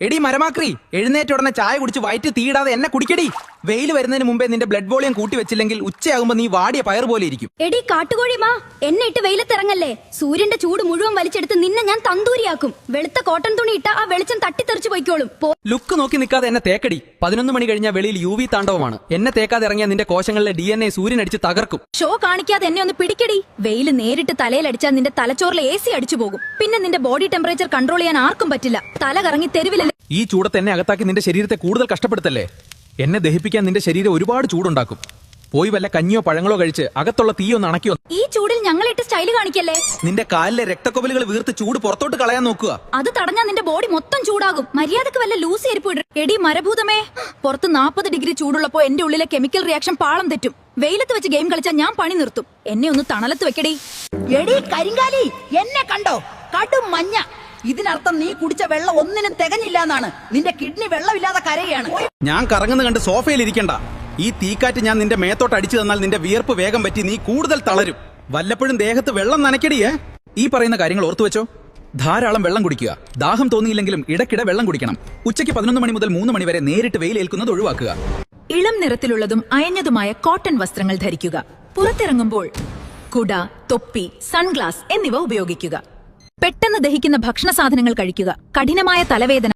എടി മരമാക്രി, എഴുന്നേറ്റ ഉടനെ ചായ കുടിച്ച് വയറ്റ് തീയിടാതെ എന്നെ കുടിക്കടി. വെയിൽ വരുന്നതിന് മുമ്പേ നിന്റെ ബ്ലഡ് വോളിയം കൂട്ടി വെച്ചില്ലെങ്കിൽ ഉച്ചയാകുമ്പോ നീ വാടിയ പയർ പോലെ ഇരിക്കും. എടി കാട്ടുകോഴി മാ, എന്നെ ഇട്ട് വെയിലത്തിറങ്ങല്ലേ. സൂര്യന്റെ ചൂട് മുഴുവൻ വലിച്ചെടുത്ത് നിന്നെ ഞാൻ തന്തൂരിയാക്കും. വെളുത്ത കോട്ടൺ തുണി ഇട്ട ആ വെളിച്ചം തട്ടിത്തെറിച്ചു പോയിക്കോളും. ലുക്ക് നോക്കി നിൽക്കാതെ എന്നെ തേക്കടി. 11 മണി കഴിഞ്ഞാൽ വെളിയിൽ UV താണ്ഡവമാണ്. എന്നെ തേക്കാതെ ഇറങ്ങിയ നിന്റെ കോശങ്ങളിലെ DNA സൂര്യൻ അടിച്ച് തകർക്കും. ഷോ കാണിക്കാതെ എന്നെ ഒന്ന് പിടിക്കടി. വെയിൽ നേരിട്ട് തലയിലടിച്ചാൽ നിന്റെ തലച്ചോറിലെ AC അടിച്ചു പോകും. പിന്നെ നിന്റെ ബോഡി ടെമ്പറേച്ചർ കൺട്രോൾ ചെയ്യാൻ ആർക്കും പറ്റില്ല. തല കറങ്ങി തെരുവിലല്ലേ. ഈ ചൂടത്ത് എന്നെ അകത്താക്കി നിന്റെ ശരീരത്തെ കൂടുതൽ കഷ്ടപ്പെടുത്തല്ലേ. എന്നെ ദഹിപ്പിക്കാൻ നിന്റെ ശരീരം ഒരുപാട് ചൂടുണ്ടാക്കും. പോയി വല്ല കഞ്ഞിയോ പഴങ്ങളോ കഴിച്ച് അകത്തുള്ള തീയൊന്ന് അണക്കിയോ. ഈ ചൂടിൽ ഞങ്ങളിട്ട് സ്റ്റൈല് കാണിക്കല്ലേ. നിന്റെ കാലിലെ രക്തക്കൊവലുകൾ വീർത്ത് ചൂട് പുറത്തോട്ട് കളയാൻ നോക്കുക. അത് തടഞ്ഞാൽ നിന്റെ ബോഡി മൊത്തം ചൂടാകും. മര്യാദക്ക് വല്ല ലൂസ് എരിപ്പ് ഇടും. എടി മരഭൂതമേ, പുറത്ത് 40 ഡിഗ്രി ചൂടുള്ളപ്പോ എന്റെ ഉള്ളിലെ കെമിക്കൽ റിയാക്ഷൻ പാളം തെറ്റും. വെയിലത്ത് വെച്ച് ഗെയിം കളിച്ചാൽ ഞാൻ പണി നിർത്തും. എന്നെ ഒന്ന് തണലത്ത് വെക്കടി. എടി കരിങ്കാലി, എന്നെ കണ്ടോ? കടും മഞ്ഞ. ഇതിനർത്ഥം നീ കുടിച്ച വെള്ളം ഒന്നിനും തികഞ്ഞില്ല എന്നാണ്. നിന്റെ കിഡ്നി വെള്ളമില്ലാതെ കരയാണ്. ഞാൻ കറങ്ങുന്ന കണ്ട് സോഫയിൽ ഇരിക്കണ്ട. ഈ തീക്കാറ്റ് ഞാൻ നിന്റെ മേത്തോട്ട് അടിച്ചു തന്നാൽ നിന്റെ വിയർപ്പ് വേഗം പറ്റി നീ കൂടുതൽ തളരും. വല്ലപ്പോഴും ദേഹത്ത് വെള്ളം നനയ്ക്കടിയേ. ഈ പറയുന്ന കാര്യങ്ങൾ ഓർത്തുവെച്ചോ. ധാരാളം വെള്ളം കുടിക്കുക. ദാഹം തോന്നിയില്ലെങ്കിലും ഇടയ്ക്കിടെ വെള്ളം കുടിക്കണം. ഉച്ചയ്ക്ക് 11 മണി മുതൽ 3 മണി വരെ നേരിട്ട് വെയിലേൽക്കുന്നത് ഒഴിവാക്കുക. ഇളം നിറത്തിലുള്ളതും അയഞ്ഞതുമായ കോട്ടൺ വസ്ത്രങ്ങൾ ധരിക്കുക. പുറത്തിറങ്ങുമ്പോൾ കുട, തൊപ്പി, സൺഗ്ലാസ് എന്നിവ ഉപയോഗിക്കുക. പെട്ടെന്ന് ദഹിക്കുന്ന ഭക്ഷണ സാധനങ്ങൾ കഴിക്കുക. കഠിനമായ തലവേദന